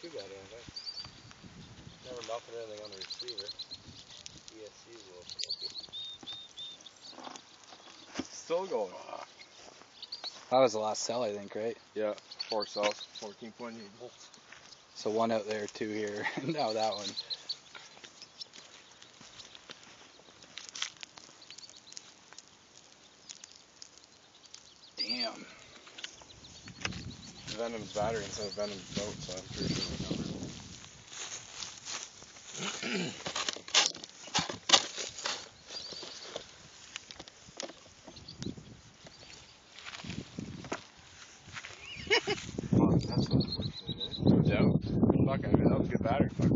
too bad, I don't think. Never melted anything on the receiver. ESC is a little smoky. Still going. That was the last cell, I think, right? Yeah, 4 cells, 14.8 volts. So 1 out there, 2 here, and now that one. Damn. Venom's battery instead of Venom's boat, so I'm pretty sure we're covered. That's unfortunate, eh? No doubt. Fuck, I mean, that was a good battery. Fuck.